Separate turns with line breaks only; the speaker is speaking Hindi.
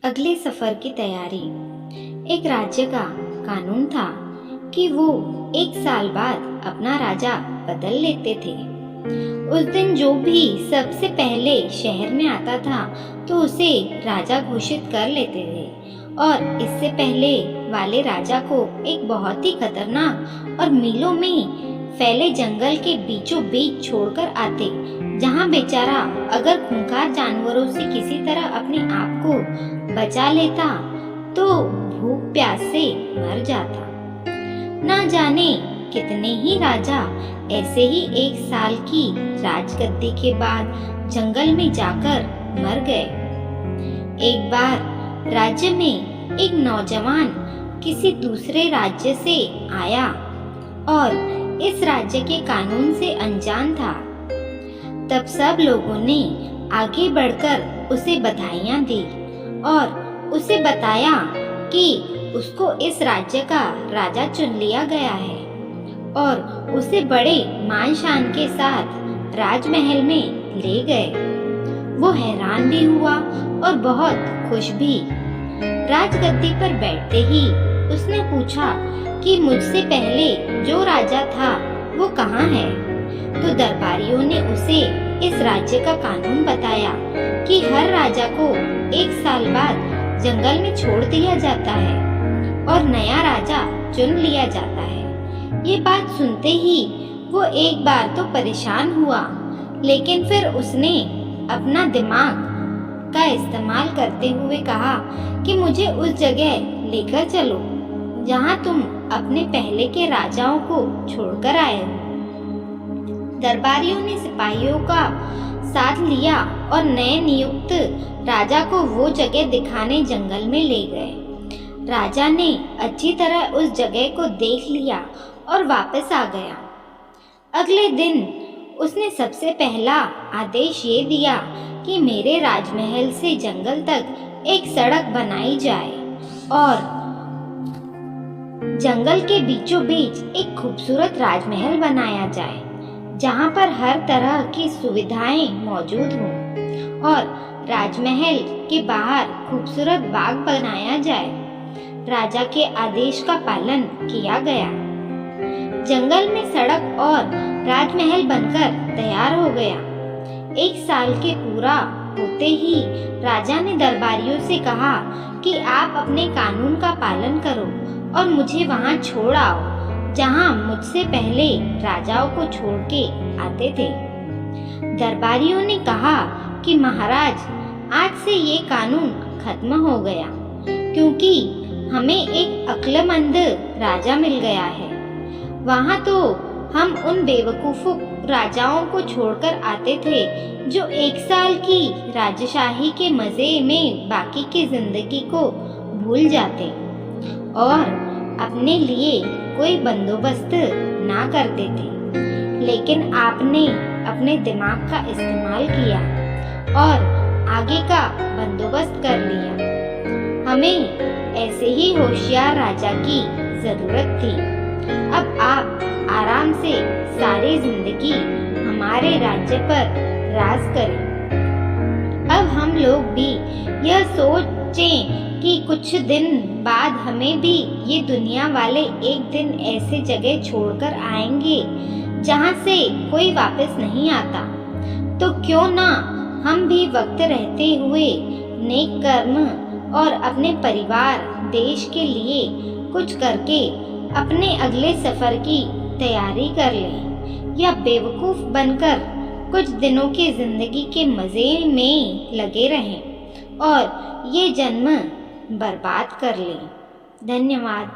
अगले सफर की तैयारी। एक राज्य का कानून था कि वो 1 साल बाद अपना राजा बदल लेते थे। उस दिन जो भी सबसे पहले शहर में आता था तो उसे राजा घोषित कर लेते थे और इससे पहले वाले राजा को एक बहुत ही खतरनाक और मीलों में फैले जंगल के बीचों बीच छोड़कर आते, जहाँ बेचारा अगर खूंखार जानवरों से किसी तरह अपने आप को बचा लेता तो भूख प्यास से मर जाता। ना जाने कितने ही राजा ऐसे ही 1 साल की राजगद्दी के बाद जंगल में जाकर मर गए। एक बार राज्य में एक नौजवान किसी दूसरे राज्य से आया और इस राज्य के कानून से अनजान था। तब सब लोगों ने आगे बढ़कर उसे बधाइयां दी और उसे बताया कि उसको इस राज्य का राजा चुन लिया गया है और उसे बड़े मान शान के साथ राजमहल में ले गए। वो हैरान भी हुआ और बहुत खुश भी। राजगद्दी पर बैठते ही उसने पूछा कि मुझसे पहले जो राजा था वो कहाँ है? तो दरबारियों ने उसे इस राज्य का कानून बताया कि हर राजा को 1 साल बाद जंगल में छोड़ दिया जाता है और नया राजा चुन लिया जाता है। ये बात सुनते ही वो एक बार तो परेशान हुआ, लेकिन फिर उसने अपना दिमाग का इस्तेमाल करते हुए कहा कि मुझे उस जगह लेकर चलो जहाँ तुम अपने पहले के राजाओं को छोड़कर आए हो। दरबारियों ने सिपाहियों का साथ लिया और नए नियुक्त राजा को वो जगह दिखाने जंगल में ले गए। राजा ने अच्छी तरह उस जगह को देख लिया और वापस आ गया। अगले दिन उसने सबसे पहला आदेश ये दिया कि मेरे राजमहल से जंगल तक एक सड़क बनाई जाए और जंगल के बीचों बीच एक खूबसूरत राजमहल बनाया जाए जहाँ पर हर तरह की सुविधाएं मौजूद हों और राजमहल के बाहर खूबसूरत बाग बनाया जाए। राजा के आदेश का पालन किया गया। जंगल में सड़क और राजमहल बनकर तैयार हो गया। 1 साल के पूरा होते ही राजा ने दरबारियों से कहा कि आप अपने कानून का पालन करो और मुझे वहाँ छोड़ आओ जहाँ मुझसे पहले राजाओं को छोड़ के आते थे। दरबारियों ने कहा कि महाराज, आज से ये कानून खत्म हो गया क्योंकि हमें एक अक्लमंद राजा मिल गया है। वहाँ तो हम उन बेवकूफों राजाओं को छोड़कर आते थे जो 1 साल की राजशाही के मजे में बाकी की जिंदगी को भूल जाते और अपने लिए कोई बंदोबस्त ना करते थे। लेकिन आपने अपने दिमाग का इस्तेमाल किया और आगे का बंदोबस्त कर लिया। हमें ऐसे ही होशियार राजा की जरूरत थी। अब आप आराम से सारी जिंदगी हमारे राज्य पर राज करें। अब हम लोग भी यह सोचें कि कुछ दिन बाद हमें भी ये दुनिया वाले एक दिन ऐसे जगह छोड़कर आएंगे जहाँ से कोई वापस नहीं आता। तो क्यों ना हम भी वक्त रहते हुए नेक कर्म और अपने परिवार देश के लिए कुछ करके अपने अगले सफर की तैयारी कर लें, या बेवकूफ बनकर कुछ दिनों की जिंदगी के मजे में लगे रहें और ये जन्म बर्बाद कर लें। धन्यवाद।